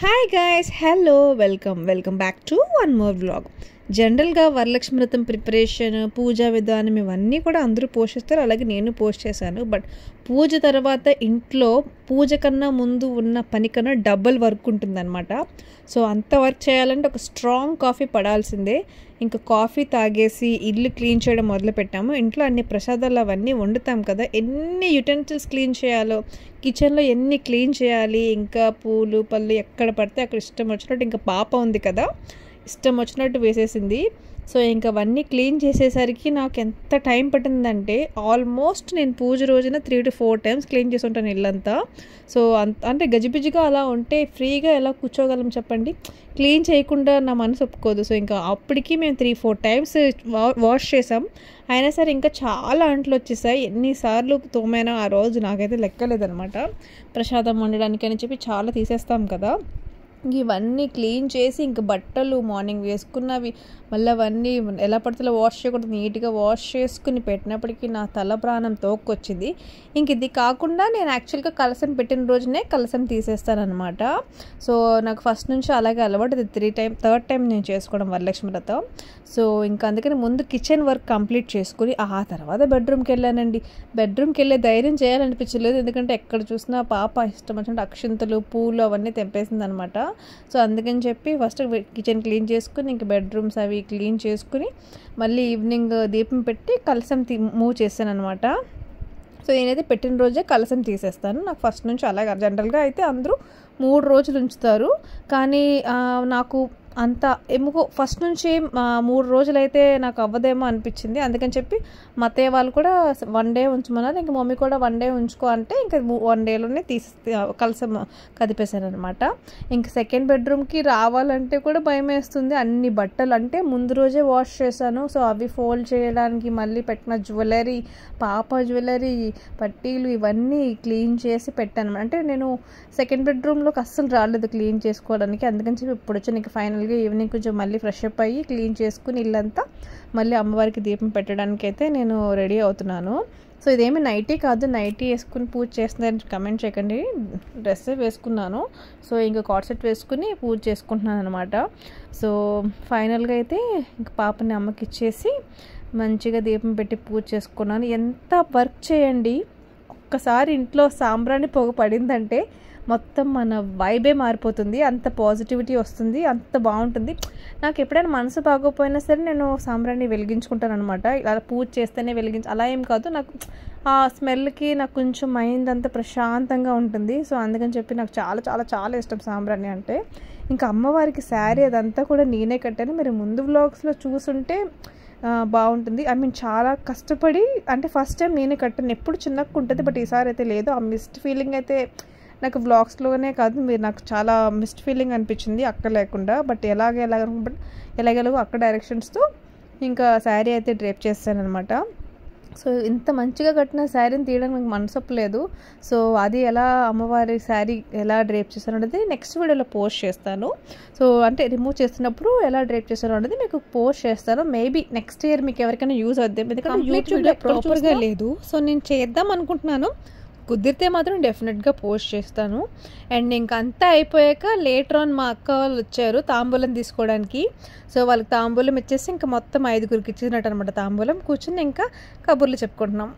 Hi guys, hello, welcome back to one more vlog. జనరల్గా వరలక్ష్మి వ్రతం preparation, పూజా విధానం ఇవన్నీ కూడా అందరూ పోస్ట్ చేస్తారు. అలాగే నేను పోస్ట్ చేశాను. బట్ పూజ తర్వాత ఇంట్లో పూజ కన్నా ముందు ఉన్న పని కన్నా డబుల్ వర్క్ ఉంటుందన్నమాట. సో అంత వర్క్ చేయాలంటే ఒక స్ట్రాంగ్ కాఫీ పడాల్సిందే. ఇంకా కాఫీ తాగేసి ఇల్లు క్లీన్ చేయడం మొదలుపెట్టాము. ఇంట్లో అన్ని ప్రసాదాలు అవన్నీ వండుతాం కదా, ఎన్ని యుటెన్సిల్స్ క్లీన్ చేయాలో, కిచెన్లో ఎన్ని క్లీన్ చేయాలి, ఇంకా పూలు పళ్ళు ఎక్కడ పడితే అక్కడ ఇష్టం వచ్చినట్టు, ఇంకా పాప ఉంది కదా ఇష్టం వచ్చినట్టు వేసేసింది. సో ఇంకా అవన్నీ క్లీన్ చేసేసరికి నాకు ఎంత టైం పట్టిందంటే ఆల్మోస్ట్ నేను పూజ రోజున 3 to 4 times క్లీన్ చేసి ఉంటాను ఇల్లంతా. సో అంటే గజిబిజిగా అలా ఉంటే ఫ్రీగా ఎలా కూర్చోగలం చెప్పండి? క్లీన్ చేయకుండా నా మనసు ఒప్పుకోదు. సో ఇంకా అప్పటికి మేము 3-4 times వాష్ చేసాం. అయినా సరే ఇంకా చాలా అంట్లు వచ్చేసాయి. ఎన్నిసార్లు తోమైనా ఆ రోజు నాకైతే లెక్కలేదనమాట. ప్రసాదం వండడానికి అని చెప్పి చాలా తీసేస్తాం కదా. ఇవన్నీ క్లీన్ చేసి ఇంక బట్టలు మార్నింగ్ వేసుకున్నవి మళ్ళీ అవన్నీ ఎలా పడితే వాష్ చేయకూడదు, నీట్గా వాష్ చేసుకుని పెట్టినప్పటికీ నా తల ప్రాణం తోక్కొచ్చింది. ఇంక ఇది కాకుండా నేను యాక్చువల్గా కలసం పెట్టిన రోజునే కలసం తీసేస్తానమాట. సో నాకు ఫస్ట్ నుంచి అలాగే అలవాటు. ఇది థర్డ్ టైం నేను చేసుకోవడం వరలక్ష్మి వ్రతం. సో ఇంకా అందుకని ముందు కిచెన్ వర్క్ కంప్లీట్ చేసుకుని ఆ తర్వాత బెడ్రూమ్కి వెళ్ళానండి. బెడ్రూమ్కి వెళ్ళే ధైర్యం చేయాలనిపించలేదు, ఎందుకంటే ఎక్కడ చూసినా పాప ఇష్టం వచ్చినట్టు అక్షింతలు పూలు అవన్నీ తెంపేసింది అనమాట. సో అందుకని చెప్పి ఫస్ట్ కిచెన్ క్లీన్ చేసుకుని ఇంక బెడ్రూమ్స్ అవి క్లీన్ చేసుకుని మళ్ళీ ఈవినింగ్ దీపం పెట్టి కలసం మూవ్ చేశాను అనమాట. సో నేనైతే పెట్టిన రోజే కలసం తీసేస్తాను. నాకు ఫస్ట్ నుంచి అలాగే జనరల్గా అయితే అందరూ 3 రోజులు ఉంచుతారు, కానీ నాకు అంత ఏమో ఫస్ట్ నుంచి 3 రోజులైతే నాకు అవ్వదేమో అనిపించింది. అందుకని చెప్పి మా అత్తయ్య వాళ్ళు కూడా 1 day ఉంచమన్నారు. ఇంక మమ్మీ కూడా 1 day ఉంచుకో అంటే ఇంకా 1 dayలోనే కలసం కదిపేశాను అనమాట. ఇంక సెకండ్ బెడ్రూమ్కి రావాలంటే కూడా భయం వేస్తుంది. అన్ని బట్టలు అంటే ముందు రోజే వాష్ చేశాను. సో అవి ఫోల్డ్ చేయడానికి మళ్ళీ పెట్టిన జ్యువెలరీ, పాప జ్యువెలరీ, పట్టీలు ఇవన్నీ క్లీన్ చేసి పెట్టాను. అంటే నేను సెకండ్ బెడ్రూమ్లోకి అస్సలు రాలేదు క్లీన్ చేసుకోవడానికి. అందుకని చెప్పి ఇప్పుడు వచ్చి నీకు ఫైనల్గా ఈవినింగ్ కొంచెం మళ్ళీ ఫ్రెష్ అప్ అయ్యి క్లీన్ చేసుకుని ఇల్లంతా మళ్ళీ అమ్మవారికి దీపం పెట్టడానికి అయితే నేను రెడీ అవుతున్నాను. సో ఇదేమి నైటీ కాదు, నైటీ వేసుకుని పూజ చేస్తుందని కమెంట్ చేయకండి. డ్రెస్ వేసుకున్నాను. సో ఇంకా కార్డ్ సెట్ వేసుకుని పూజ చేసుకుంటున్నాను అనమాట. సో ఫైనల్గా అయితే ఇంక పాపని అమ్మకి ఇచ్చేసి మంచిగా దీపం పెట్టి పూజ చేసుకున్నాను. ఎంత వర్క్ చేయండి, ఒక్కసారి ఇంట్లో సాంబ్రాణి పొగ పడిందంటే మొత్తం మన వైబే మారిపోతుంది. అంత పాజిటివిటీ వస్తుంది, అంత బాగుంటుంది. నాకు ఎప్పుడైనా మనసు బాగోపోయినా సరే నేను సాంబ్రాణి వెలిగించుకుంటాను అనమాట. ఇలా పూజ చేస్తేనే అలా ఏం కాదు, నాకు ఆ స్మెల్కి నాకు కొంచెం మైండ్ అంతా ప్రశాంతంగా ఉంటుంది. సో అందుకని చెప్పి నాకు చాలా చాలా చాలా ఇష్టం సాంబ్రాణి అంటే. ఇంకా అమ్మవారికి శారీ అదంతా కూడా నేనే కట్టాను. మీరు ముందు వ్లాగ్స్లో చూసుంటే బాగుంటుంది. చాలా కష్టపడి, అంటే ఫస్ట్ టైం నేనే కట్టాను. ఎప్పుడు చిన్నగా ఉంటుంది, బట్ ఈసారి అయితే లేదు. ఆ మిస్ట్ ఫీలింగ్ అయితే నాకు వ్లాగ్స్లోనే కాదు, మీరు నాకు చాలా మిస్ట్ ఫీలింగ్ అనిపించింది అక్కడ లేకుండా. బట్ ఎలాగెలాగో అక్కడ డైరెక్షన్స్తో ఇంకా శారీ అయితే డ్రేప్ చేస్తాను అనమాట. సో ఇంత మంచిగా కట్టిన శారీని తీయడానికి నాకు మనసొప్పలేదు. సో అది ఎలా అమ్మవారి శారీ ఎలా డ్రేప్ చేస్తాను అనేది నెక్స్ట్ వీడియోలో పోస్ట్ చేస్తాను. సో అంటే రిమూవ్ చేస్తున్నప్పుడు ఎలా డ్రేప్ చేస్తాను అనేది మీకు పోస్ట్ చేస్తాను. మేబీ నెక్స్ట్ ఇయర్ మీకు ఎవరికైనా యూజ్ అవుద్దాం, ఎందుకంటే యూట్యూబ్లో ప్రాపర్గా లేదు. సో నేను చేద్దాం అనుకుంటున్నాను, కుదిరితే మాత్రం డెఫినెట్గా పోస్ట్ చేస్తాను. అండ్ ఇంకా అంతా అయిపోయాక లేటర్ ఆన్ మా అక్క వాళ్ళు వచ్చారు తాంబూలం తీసుకోవడానికి. సో వాళ్ళకి తాంబూలం ఇచ్చేసి ఇంకా మొత్తం 5గురికి ఇచ్చినట్టు అనమాట తాంబూలం. కూర్చుని ఇంకా కబుర్లు చెప్పుకుంటున్నాం.